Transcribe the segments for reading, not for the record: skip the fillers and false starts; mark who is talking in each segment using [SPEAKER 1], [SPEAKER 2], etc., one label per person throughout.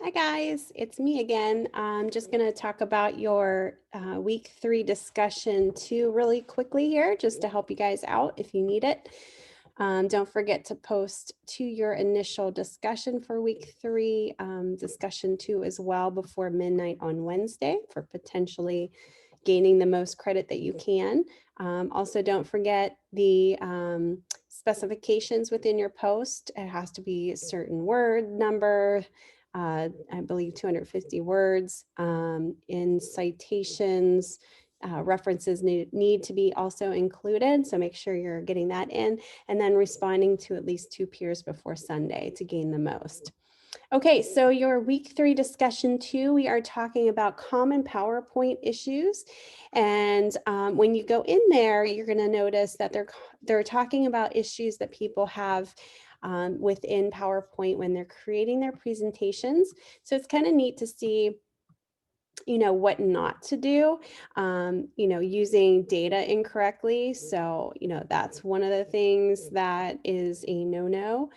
[SPEAKER 1] Hi guys, it's me again. I'm just going to talk about your week 3 discussion 2 really quickly here, just to help you guys out if you need it. Don't forget to post to your initial discussion for week 3, discussion 2 as well before midnight on Wednesday for potentially gaining the most credit that you can. Also, don't forget the specifications within your post. It has to be a certain word number, I believe 250 words. In citations, references need to be also included. So make sure you're getting that in, and then responding to at least 2 peers before Sunday to gain the most. Okay, so your week 3 discussion 2, we are talking about common PowerPoint issues. And when you go in there, you're going to notice that they're talking about issues that people have within PowerPoint when they're creating their presentations. So it's kind of neat to see what not to do, using data incorrectly. So, that's one of the things that is a no-no.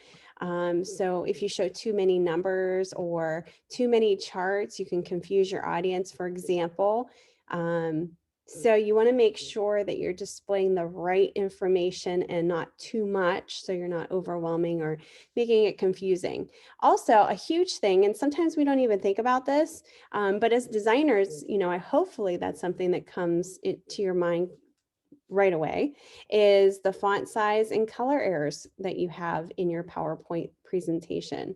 [SPEAKER 1] So if you show too many numbers or too many charts, you can confuse your audience, for example. So you want to make sure that you're displaying the right information and not too much, so you're not overwhelming or making it confusing. Also, a huge thing, and sometimes we don't even think about this, but as designers, hopefully that's something that comes to your mind right away, is the font size and color errors that you have in your PowerPoint presentation.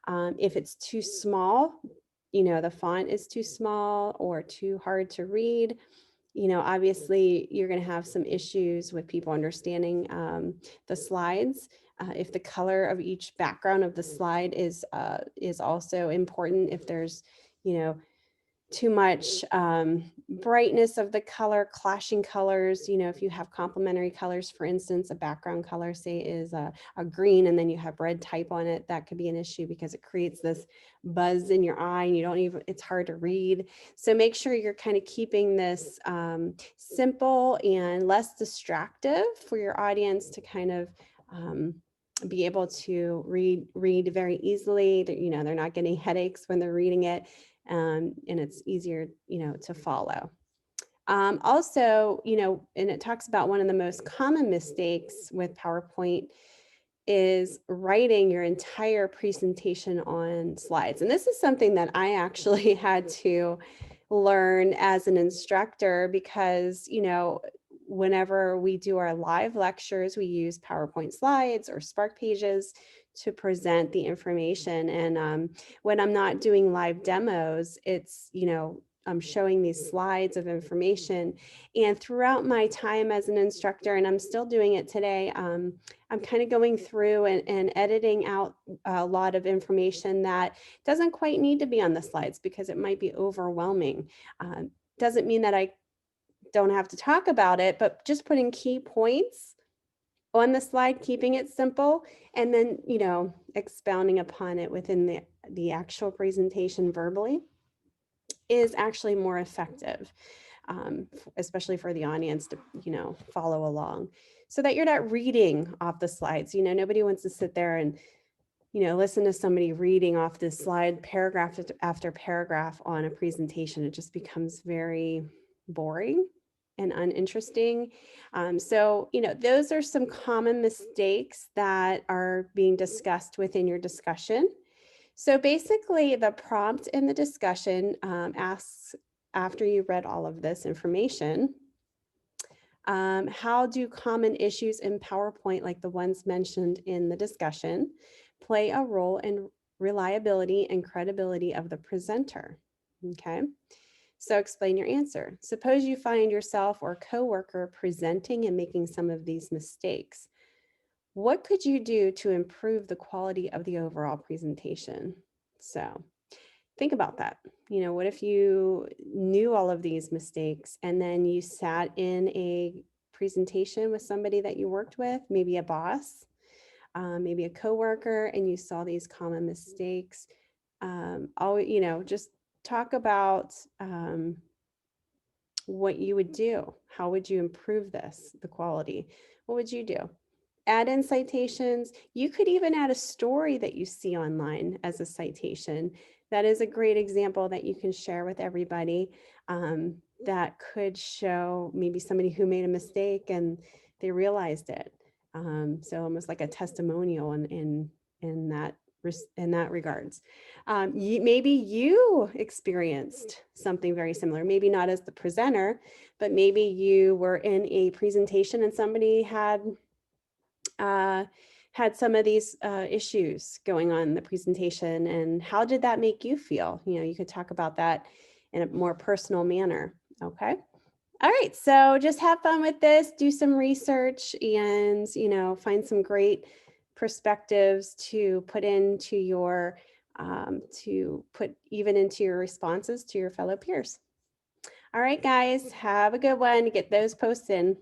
[SPEAKER 1] If it's too small, the font is too small or too hard to read, obviously you're going to have some issues with people understanding the slides. If the color of each background of the slide is also important, if there's, too much brightness of the color, clashing colors, if you have complementary colors, for instance, a background color, say, is a green, and then you have red type on it, that could be an issue because it creates this buzz in your eye and it's hard to read. So make sure you're kind of keeping this simple and less distractive for your audience to kind of be able to read very easily. They're not getting headaches when they're reading it. And it's easier, to follow. Also, and it talks about one of the most common mistakes with PowerPoint is writing your entire presentation on slides. And this is something that I actually had to learn as an instructor because, whenever we do our live lectures, we use PowerPoint slides or Spark pages to present the information. And when I'm not doing live demos, it's, I'm showing these slides of information. And throughout my time as an instructor, and I'm still doing it today, I'm kind of going through and editing out a lot of information that doesn't quite need to be on the slides because it might be overwhelming. Doesn't mean that I don't have to talk about it, but just putting key points on the slide, keeping it simple, and then, expounding upon it within the actual presentation verbally is actually more effective, especially for the audience to, follow along so that you're not reading off the slides. Nobody wants to sit there and, listen to somebody reading off this slide paragraph after paragraph on a presentation. It just becomes very boring and uninteresting. So, those are some common mistakes that are being discussed within your discussion. So basically, the prompt in the discussion asks, after you read all of this information, how do common issues in PowerPoint, like the ones mentioned in the discussion, play a role in reliability and credibility of the presenter? Okay, so explain your answer. Suppose you find yourself or coworker presenting and making some of these mistakes. What could you do to improve the quality of the overall presentation? So think about that. What if you knew all of these mistakes and then you sat in a presentation with somebody that you worked with, maybe a boss, maybe a coworker, and you saw these common mistakes? Just talk about what you would do. How would you improve the quality? What would you do? add in citations. You could even add a story that you see online as a citation. That is a great example that you can share with everybody, that could show maybe somebody who made a mistake and they realized it. So almost like a testimonial in that regards. Maybe you experienced something very similar, maybe not as the presenter, but maybe you were in a presentation and somebody had some of these issues going on in the presentation, and how did that make you feel? You could talk about that in a more personal manner. Okay. All right. So just have fun with this, do some research, and, find some great perspectives to put into your, even into your responses to your fellow peers. All right, guys, have a good one. Get those posts in.